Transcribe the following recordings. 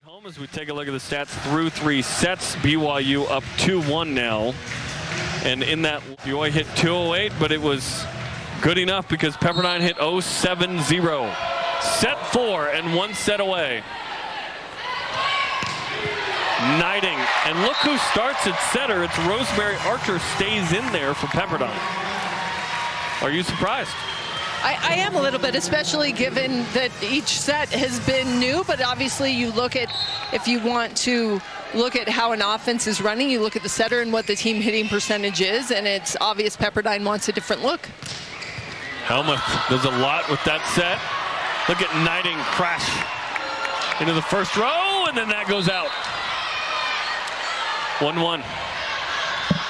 Home as we take a look at the stats through 3 sets. BYU up 2-1 now. And in that, BYU hit 208, but it was good enough because Pepperdine hit 070. Set 4 and 1 set away. Knighting, and look who starts at setter. It's Rosemary Archer stays in there for Pepperdine. Are you surprised? I am a little bit, especially given that each set has been new, but obviously you look at, if you want to look at how an offense is running, you look at the setter and what the team hitting percentage is, and it's obvious Pepperdine wants a different look. Helmuth does a lot with that set. Look at Knighting crash into the first row, and then that goes out. 1-1.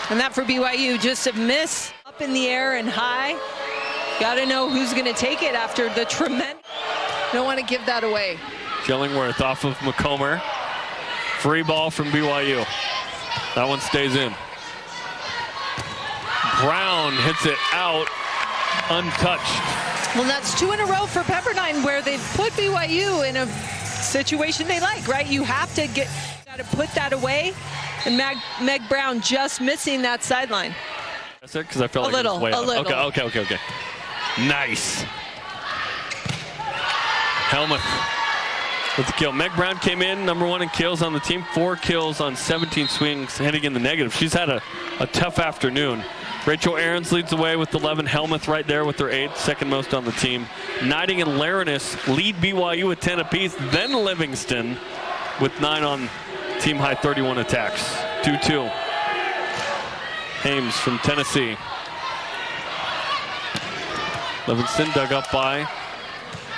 And that for BYU, just a miss up in the air and high. Got to know who's going to take it after the tremendous. Don't want to give that away. Killingworth off of McComber. Free ball from BYU. That one stays in. Brown hits it out, untouched. Well, that's 2 in a row for Pepperdine where they've put BYU in a situation they like, right? You have to put that away, and Meg Brown just missing that sideline. That's it, because I felt like it was way out. Okay. Nice. Helmuth with the kill. Meg Brown came in #1 in kills on the team. 4 kills on 17 swings, heading in the negative. She's had a tough afternoon. Rachel Ahrens leads the way with 11. Helmuth right there with their 8, second most on the team. Knighting and Laranis lead BYU with 10 apiece. Then Livingston with 9 on team high 31 attacks. 2-2. Hames from Tennessee. Livingston dug up by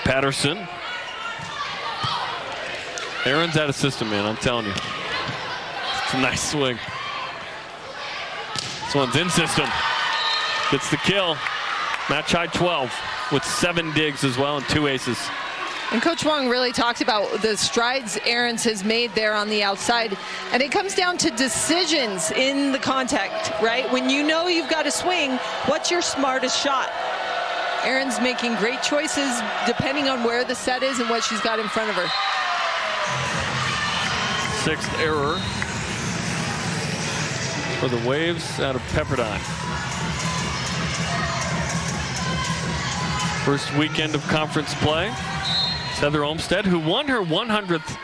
Patterson. Aaron's out of system, man, I'm telling you. It's a nice swing. This one's in system. Gets the kill. Match high 12 with 7 digs as well and 2 aces. And Coach Wong really talked about the strides Ahrens has made there on the outside. And it comes down to decisions in the contact, right? When you know you've got to swing, what's your smartest shot? Ahrens making great choices depending on where the set is and what she's got in front of her. 6th error for the Waves out of Pepperdine. First weekend of conference play. Heather Olmstead, who won her 100th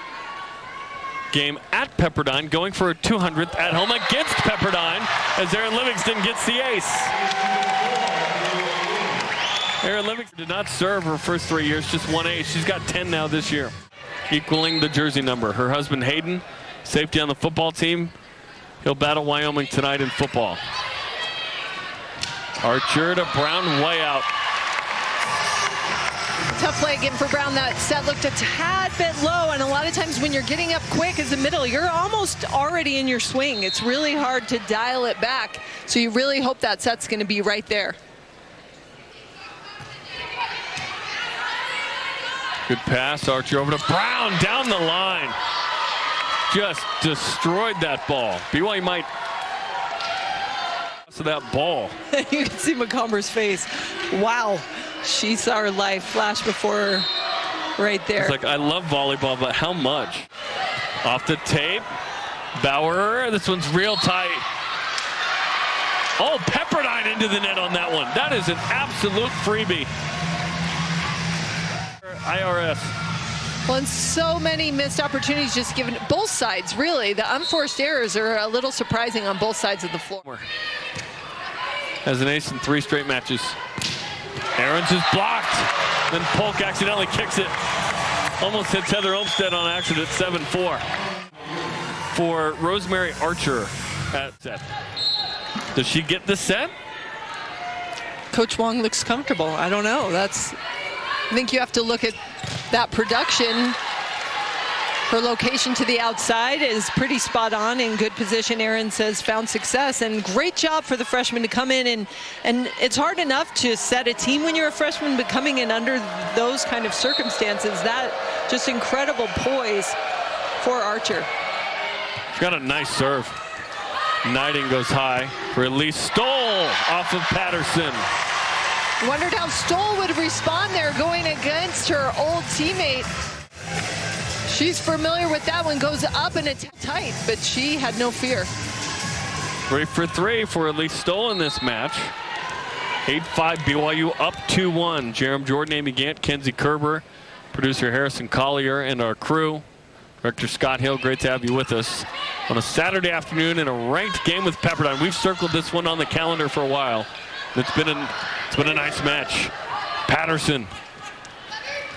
game at Pepperdine, going for her 200th at home against Pepperdine as Erin Livingston gets the ace. Erin Livingston did not serve her first 3 years, just 1 ace. She's got 10 now this year, equaling the jersey number. Her husband Hayden, safety on the football team. He'll battle Wyoming tonight in football. Archer to Brown, way out. Tough play again for Brown. That set looked a tad bit low, and a lot of times when you're getting up quick as the middle, you're almost already in your swing. It's really hard to dial it back, so you really hope that set's going to be right there. Good pass, Archer over to Brown, down the line. Just destroyed that ball. BYU might to that ball. You can see McComber's face. Wow. She saw her life flash before her right there. It's like, I love volleyball, but how much? Off the tape. Bauer, this one's real tight. Oh, Pepperdine into the net on that one. That is an absolute freebie. IRS. Well, and so many missed opportunities just given both sides, really. The unforced errors are a little surprising on both sides of the floor. Has an ace in 3 straight matches. Ahrens is blocked. Then Polk accidentally kicks it. Almost hits Heather Olmstead on accident, 7-4. For Rosemary Archer at set. Does she get the set? Coach Wong looks comfortable. I don't know. I think you have to look at that production. Her location to the outside is pretty spot on, in good position. Ahrens has found success, and great job for the freshman to come in. And it's hard enough to set a team when you're a freshman, but coming in under those kind of circumstances, that just incredible poise for Archer. She's got a nice serve. Knighting goes high. Release Stoll off of Patterson. Wondered how Stoll would respond there going against her old teammate. She's familiar with that one, goes up and it's tight, but she had no fear. 3 for 3 for Elise Stoll in this match. 8-5 BYU up 2-1. Jerem Jordan, Amy Gant, Kenzie Kerber, producer Harrison Collier, and our crew. Director Scott Hill, great to have you with us on a Saturday afternoon in a ranked game with Pepperdine. We've circled this one on the calendar for a while. It's been a nice match. Patterson,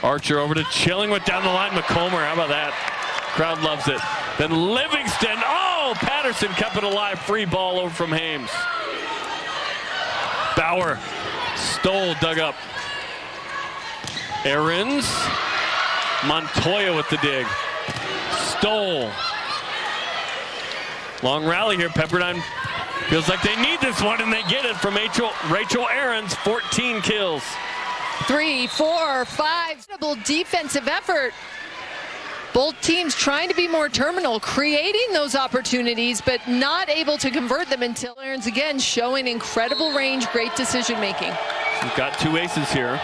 Archer over to Chillingworth down the line. McComber, how about that? Crowd loves it. Then Livingston, oh, Patterson kept it alive. Free ball over from Hames. Bauer, Stoll dug up. Ahrens, Montoya with the dig. Stoll. Long rally here. Pepperdine feels like they need this one, and they get it from Rachel Ahrens. 14 kills. 3, 4, 5. Defensive effort. Both teams trying to be more terminal, creating those opportunities, but not able to convert them until Ahrens again showing incredible range, great decision making. We've got 2 aces here.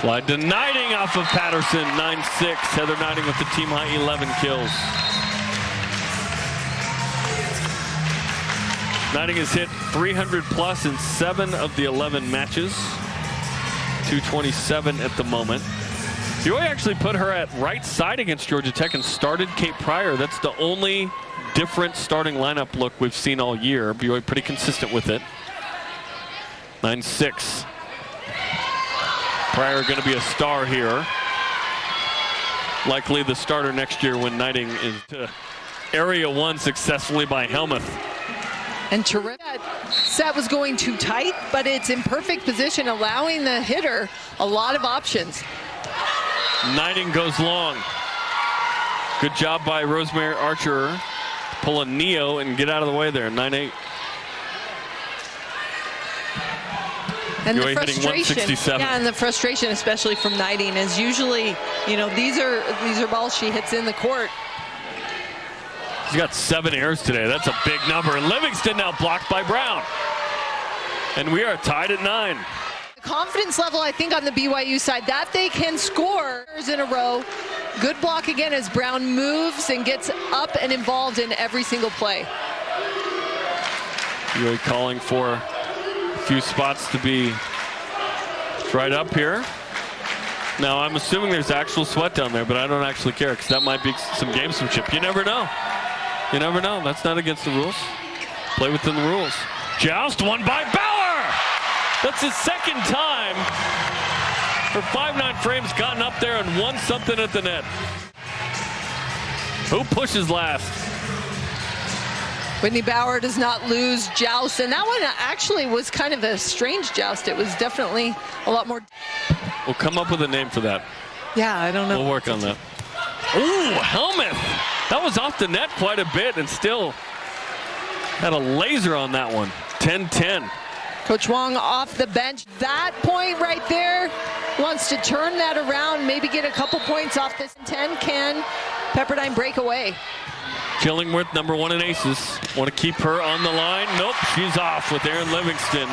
Slide to Knighting off of Patterson, 9-6. Heather Knighting with the team high 11 kills. Knighting has hit 300 plus in 7 of the 11 matches. 227 at the moment. BYU actually put her at right side against Georgia Tech and started Kate Pryor. That's the only different starting lineup look we've seen all year. BYU pretty consistent with it. 9-6. Pryor going to be a star here. Likely the starter next year when Knighting is to Area 1 successfully by Helmuth. And terrific. Set was going too tight, but it's in perfect position, allowing the hitter a lot of options. Knighting goes long. Good job by Rosemary Archer to pull a Neo and get out of the way there. 9-8. And the frustration, yeah, and the frustration, especially from Knighting, is usually, you know, these are balls she hits in the court. She's got 7 errors today. That's a big number. Livingston now blocked by Brown. And we are tied at 9. The confidence level, I think, on the BYU side, that they can score in a row. Good block again as Brown moves and gets up and involved in every single play. Really calling for a few spots to be right up here. Now, I'm assuming there's actual sweat down there, but I don't actually care because that might be some gamesmanship. You never know. You never know. That's not against the rules. Play within the rules. Joust won by Bauer. That's his second time. Her 5'9" frame's gotten up there and won something at the net. Who pushes last? Whitney Bauer does not lose joust, and that one actually was kind of a strange joust. It was definitely a lot more. We'll come up with a name for that. Yeah, I don't know. We'll work on that. Ooh, Helmuth. That was off the net quite a bit and still had a laser on that one. 10-10. Coach Wong off the bench. That point right there wants to turn that around, maybe get a couple points off this 10. Can Pepperdine break away? Chillingworth, number 1 in aces. Want to keep her on the line? Nope, she's off with Erin Livingston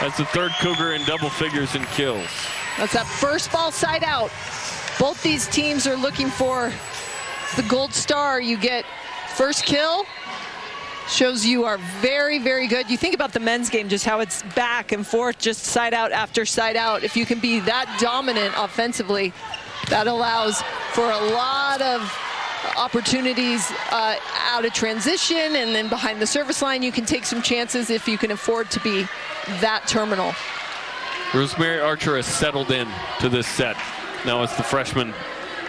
as the 3rd Cougar in double figures in kills. That's that first ball side out. Both these teams are looking for the gold star. You get first kill, shows you are very, very good. You think about the men's game, just how it's back and forth, just side out after side out. If you can be that dominant offensively, that allows for a lot of opportunities out of transition, and then behind the service line you can take some chances if you can afford to be that terminal. Rosemary Archer has settled in to this set. Now it's the freshman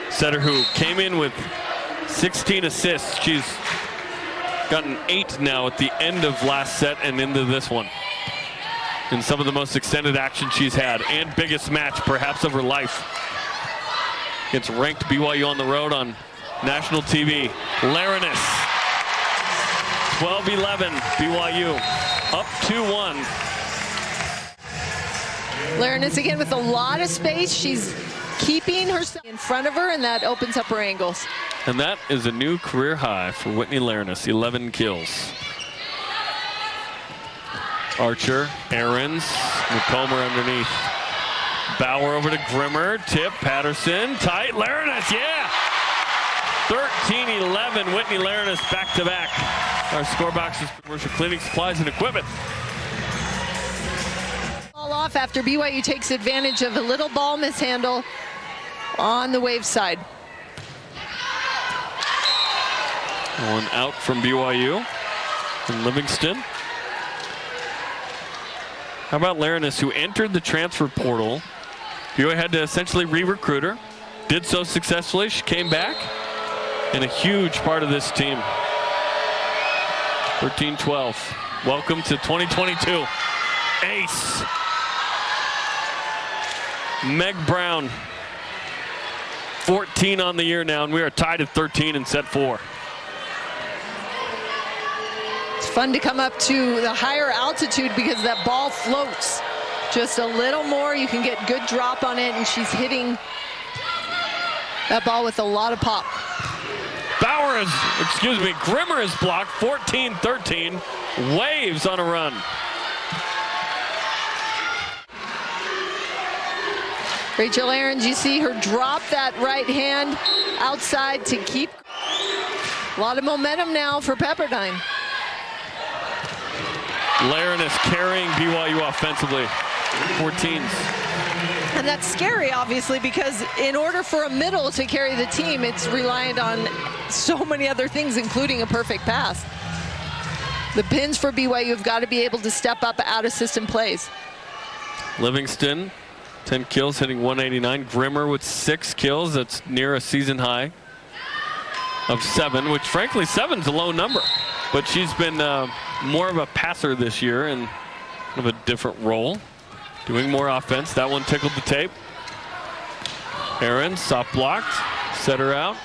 setter who came in with 16 assists. She's gotten 8 now at the end of last set and into this one. In some of the most extended action she's had, and biggest match perhaps of her life. Against ranked BYU on the road on national TV. Laranis, 12-11, BYU, up 2-1. Laranis again with a lot of space. She's keeping herself in front of her, and that opens up her angles. And that is a new career high for Whitney Laranis, 11 kills. Archer, Ahrens, McComber underneath. Bauer over to Grimmer. Tip, Patterson. Tight. Laranis, yeah! 13-11. Whitney Laranis back-to-back. Our score box is commercial cleaning supplies and equipment. Ball off after BYU takes advantage of a little ball mishandle on the Wave side. One out from BYU and Livingston. How about Laranis, who entered the transfer portal? BYU had to essentially re-recruit her. Did so successfully. She came back. And a huge part of this team. 13-12. Welcome to 2022. Ace. Meg Brown. 14 on the year now, and we are tied at 13 in set 4. It's fun to come up to the higher altitude because that ball floats just a little more. You can get good drop on it, and she's hitting that ball with a lot of pop. Bauer is, Grimmer is blocked, 14-13. Waves on a run. Rachel Ahrens, you see her drop that right hand outside to keep. A lot of momentum now for Pepperdine. Laranis carrying BYU offensively. 14s. And that's scary, obviously, because in order for a middle to carry the team, it's reliant on so many other things, including a perfect pass. The pins for BYU have got to be able to step up out of system plays. Livingston, 10 kills, hitting 189. Grimmer with 6 kills. That's near a season high of 7, which frankly 7's a low number. But she's been more of a passer this year and kind of a different role. Doing more offense. That one tickled the tape. Ahrens, soft blocked. Set her out.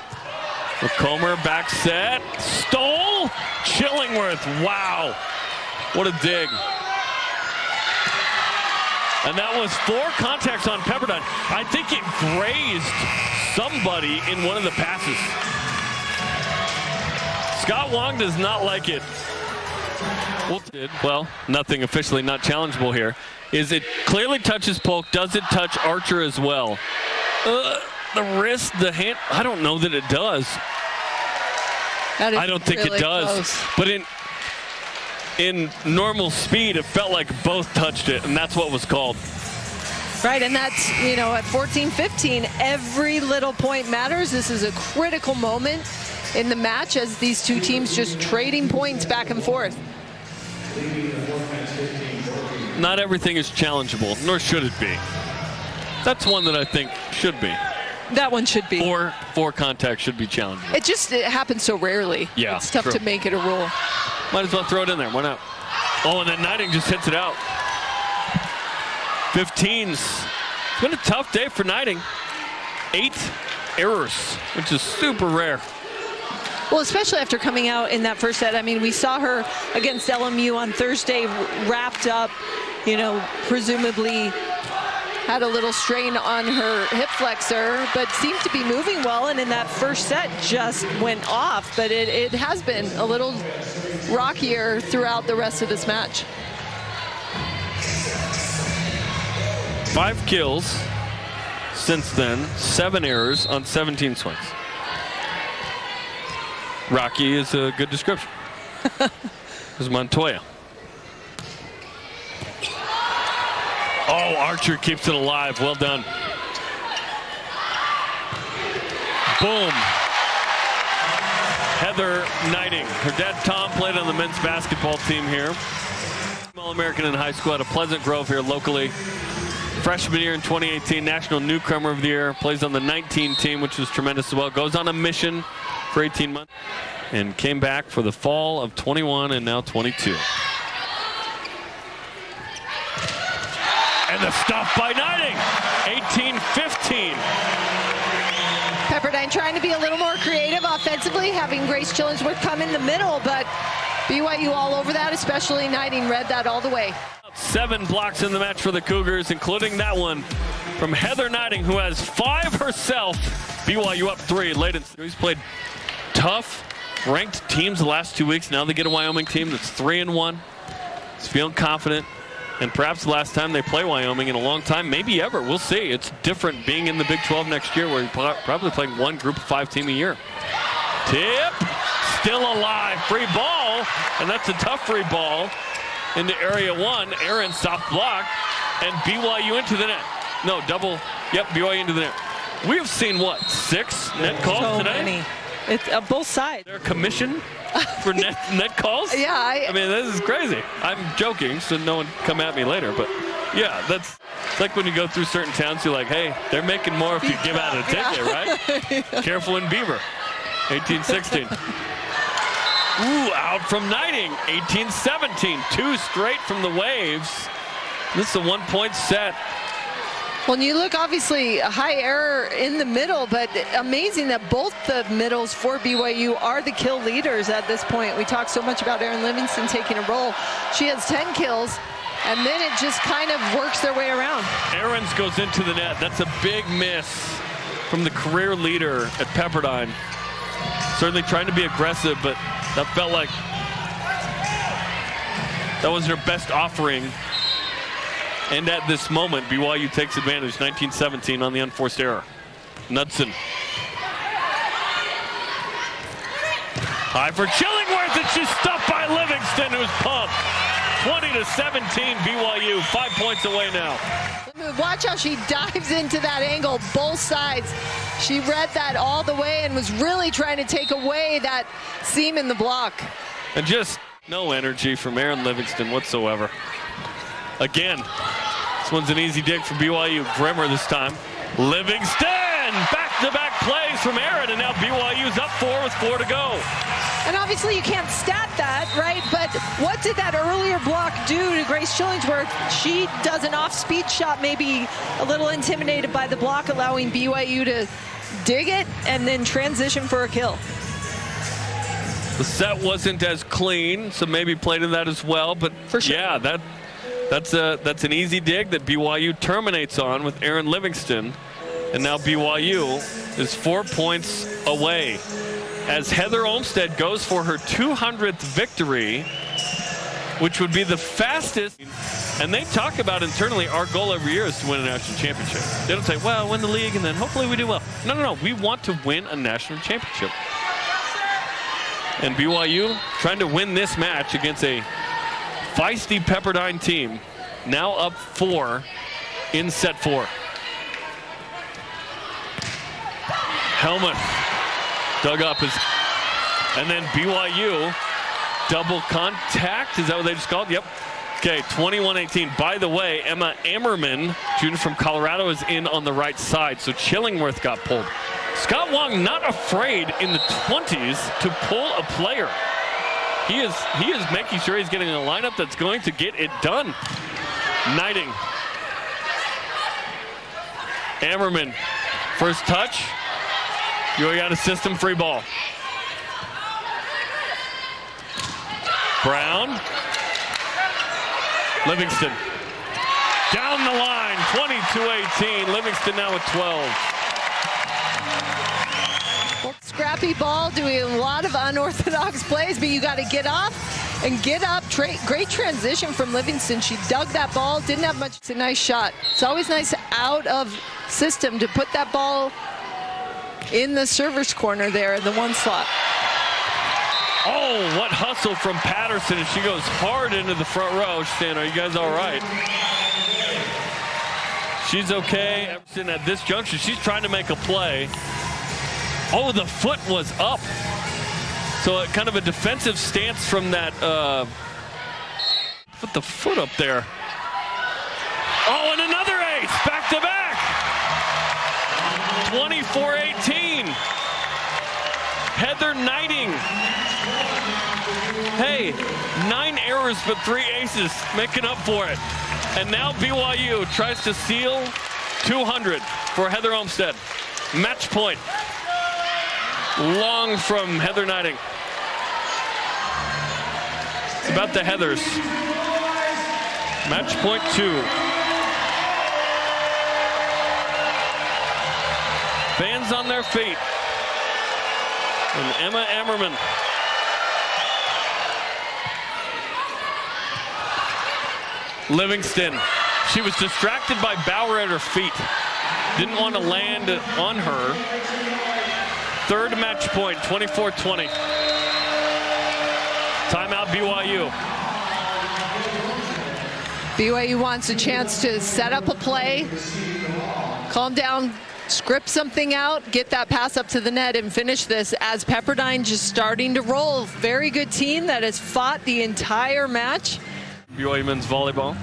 McComber, back set. Stole. Chillingworth. Wow. What a dig. And that was 4 contacts on Pepperdine. I think it grazed somebody in one of the passes. Scott Wong does not like it. Well, nothing officially not challengeable here. Is it clearly touches Polk? Does it touch Archer as well? The wrist, the hand, I don't know that it does. I don't think really it does. Close. But in normal speed, it felt like both touched it, and that's what was called. Right, and that's, you know, at 14-15, every little point matters. This is a critical moment in the match as these two teams just trading points back and forth. Not everything is challengeable, nor should it be. That's one that I think should be. That one should be. Four contacts should be challengeable. It happens so rarely. Yeah, it's tough true. to make it a rule. Might as well throw it in there. Why not? Oh, and then Knighting just hits it out. 15s. It's been a tough day for Knighting. 8 errors, which is super rare. Well, especially after coming out in that first set. I mean, we saw her against LMU on Thursday, wrapped up, you know, presumably had a little strain on her hip flexor, but seemed to be moving well, and in that first set just went off. But it has been a little rockier throughout the rest of this match. 5 kills since then, 7 errors on 17 swings. Rocky is a good description. This is Montoya. Oh, Archer keeps it alive. Well done. Boom. Heather Knighting. Her dad, Tom, played on the men's basketball team here. All-American in high school, at a Pleasant Grove here locally. Freshman year in 2018, National Newcomer of the Year. Plays on the 19 team, which was tremendous as well. Goes on a mission for 18 months and came back for the fall of 21 and now 22. And the stop by Knighting. 18-15. Pepperdine trying to be a little more creative offensively, having Grace Chillingsworth come in the middle, but BYU all over that, especially Knighting read that all the way. 7 blocks in the match for the Cougars, including that one from Heather Knighting, who has 5 herself. BYU up 3 late in. He's played tough, ranked teams the last 2 weeks. Now they get a Wyoming team that's 3-1. He's feeling confident. And perhaps the last time they play Wyoming in a long time, maybe ever. We'll see. It's different being in the Big 12 next year where you're probably playing one Group of 5 team a year. Tip, still alive, free ball, and that's a tough free ball into Area 1. Aaron soft block, and BYU into the net. No, double, yep, BYU into the net. We've seen, what, 6 net calls today? So many. It's both sides. Their commission for net calls? Yeah. I mean, this is crazy. I'm joking, so no one come at me later. But, yeah, it's like when you go through certain towns, you're like, hey, they're making more if you give out a ticket, right? Careful in Beaver, 18-16. Ooh, out from Knighting, 18-17. 2 straight from the Waves. This is a 1-point set. When you look, obviously, a high error in the middle, but amazing that both the middles for BYU are the kill leaders at this point. We talk so much about Erin Livingston taking a roll. She has 10 kills, and then it just kind of works their way around. Aarons goes into the net. That's a big miss from the career leader at Pepperdine. Certainly trying to be aggressive, but that felt like that was her best offering. And at this moment, BYU takes advantage, 19-17 on the unforced error. Knudsen. High for Chillingworth, and she's stopped by Livingston, who's pumped. 20-17, BYU, 5 points away now. Watch how she dives into that angle, both sides. She read that all the way and was really trying to take away that seam in the block. And just no energy from Erin Livingston whatsoever. Again, this one's an easy dig for BYU. Grimmer this time. Livingston! Back-to-back plays from Erin, and now BYU's up 4 with 4 to go. And obviously you can't stat that, right? But what did that earlier block do to Grace Chillingsworth? She does an off-speed shot, maybe a little intimidated by the block, allowing BYU to dig it and then transition for a kill. The set wasn't as clean, so maybe played in that as well. But for sure. Yeah, that's an easy dig that BYU terminates on with Erin Livingston. And now BYU is 4 points away as Heather Olmstead goes for her 200th victory, which would be the fastest. And they talk about internally, our goal every year is to win a national championship. They don't say, well, win the league and then hopefully we do well. No. We want to win a national championship. And BYU trying to win this match against a feisty Pepperdine team, now up 4 in set 4. Helmuth dug up and then BYU double contact. Is that what they just called? Yep. Okay, 21-18. By the way, Emma Ammerman, junior from Colorado, is in on the right side, so Chillingworth got pulled. Scott Wong not afraid in the 20s to pull a player. He is making sure he's getting a lineup that's going to get it done. Knighting. Ammerman, first touch. BYU out of system, free ball. Brown. Livingston. Down the line, 22-18. Livingston now with 12. Scrappy ball, doing a lot of unorthodox plays, but you got to get off and get up. Great transition from Livingston. She dug that ball, didn't have much. It's a nice shot. It's always nice out of system to put that ball in the server's corner there in the 1 slot. Oh, what hustle from Patterson, and she goes hard into the front row. She's saying, are you guys all right? She's okay. Everson at this juncture, she's trying to make a play. Oh, the foot was up. So kind of a defensive stance from that. Put the foot up there. Oh, and another ace, back to back. 24-18. Heather Knighting. Hey, 9 errors but 3 aces, making up for it. And now BYU tries to seal 200 for Heather Olmstead. Match point. Long from Heather Knighting. It's about the Heathers. Match point 2. Fans on their feet. And Emma Ammerman. Livingston, she was distracted by Bauer at her feet. Didn't want to land on her. Third match point, 24-20. Timeout BYU. BYU wants a chance to set up a play, calm down, script something out, get that pass up to the net and finish this as Pepperdine just starting to roll. Very good team that has fought the entire match. BYU men's volleyball.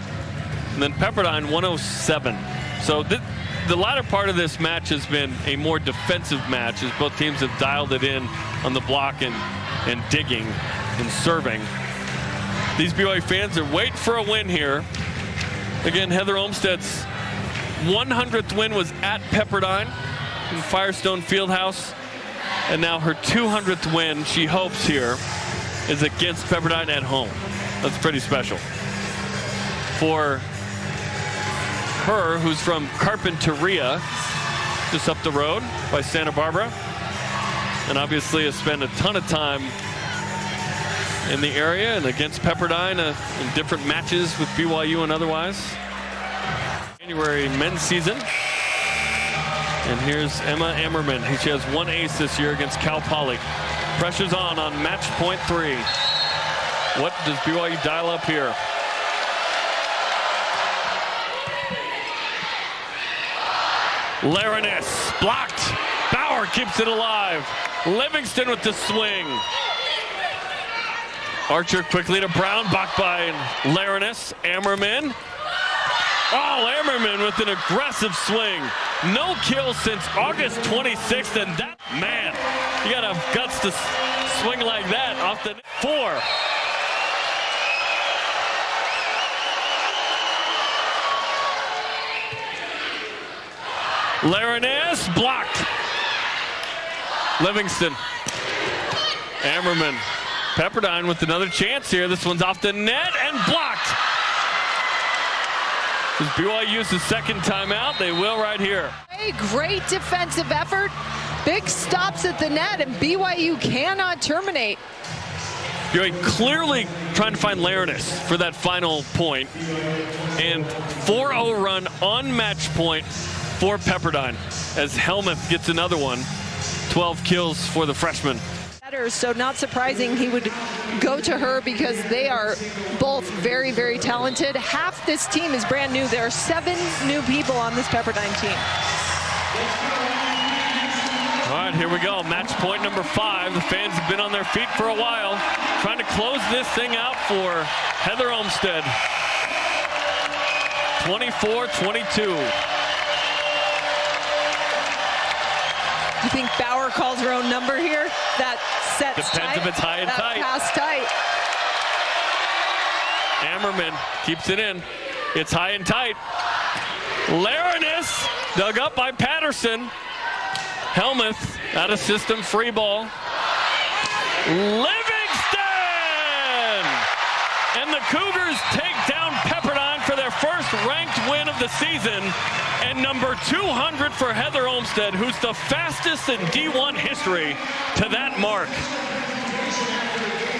And then Pepperdine 107. So the latter part of this match has been a more defensive match as both teams have dialed it in on the block and digging and serving. These BYU fans are waiting for a win here. Again, Heather Olmsted's 100th win was at Pepperdine in Firestone Fieldhouse. And now her 200th win, she hopes here, is against Pepperdine at home. That's pretty special. For her, who's from Carpinteria, just up the road by Santa Barbara, and obviously has spent a ton of time in the area and against Pepperdine in different matches with BYU and otherwise. January men's season. And here's Emma Emmerman. She has one ace this year against Cal Poly. Pressure's on match point 3. What does BYU dial up here? Larinus blocked. Bauer keeps it alive. Livingston with the swing. Archer quickly to Brown, blocked by Larinus. Ammerman. Oh, Ammerman with an aggressive swing. No kill since August 26th, and that, man, you gotta have guts to swing like that off the 4. Larinus blocked. Livingston. Ammerman. Pepperdine with another chance here. This one's off the net and blocked. As BYU uses the second timeout, they will right here. A great defensive effort. Big stops at the net, and BYU cannot terminate. BYU clearly trying to find Larinus for that final point. And 4-0 run on match point for Pepperdine as Helmuth gets another one. 12 kills for the freshman. So not surprising he would go to her because they are both very, very talented. Half this team is brand new. There are 7 new people on this Pepperdine team. All right, here we go. Match point number 5. The fans have been on their feet for a while, trying to close this thing out for Heather Olmsted. 24-22. You think Bauer calls her own number here? That set's tight. Depends if it's high and tight. That pass tight. Ammerman keeps it in. It's high and tight. Larinus dug up by Patterson. Helmuth out of system, free ball. Livingston! And the Cougars take down Pepperdine for their first ranked win of the season. And number 200 for Heather Olmsted, who's the fastest in D1 history to that mark.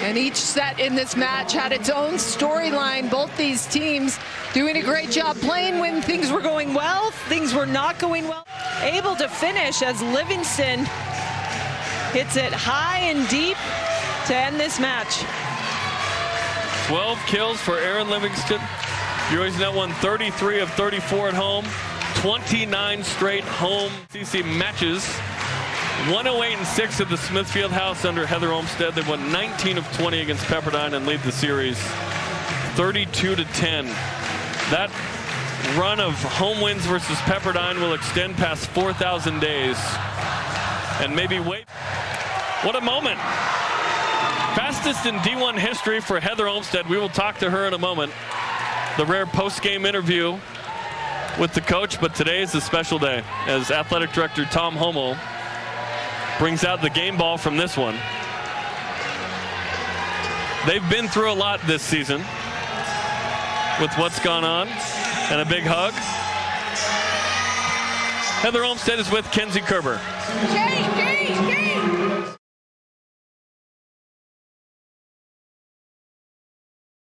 And each set in this match had its own storyline. Both these teams doing a great job playing when things were going well, things were not going well. Able to finish as Livingston hits it high and deep to end this match. 12 kills for Erin Livingston. BYU's now won 33 of 34 at home. 29 straight home CC matches. 108-6 at the Smithfield House under Heather Olmsted. They won 19 of 20 against Pepperdine and lead the series 32-10. That run of home wins versus Pepperdine will extend past 4,000 days. And maybe wait. What a moment. Fastest in D1 history for Heather Olmsted. We will talk to her in a moment. The rare post-game interview with the coach, but today is a special day as athletic director Tom Homo brings out the game ball from this one. They've been through a lot this season with what's gone on, and a big hug. Heather Olmsted is with Kenzie Kerber. Jay.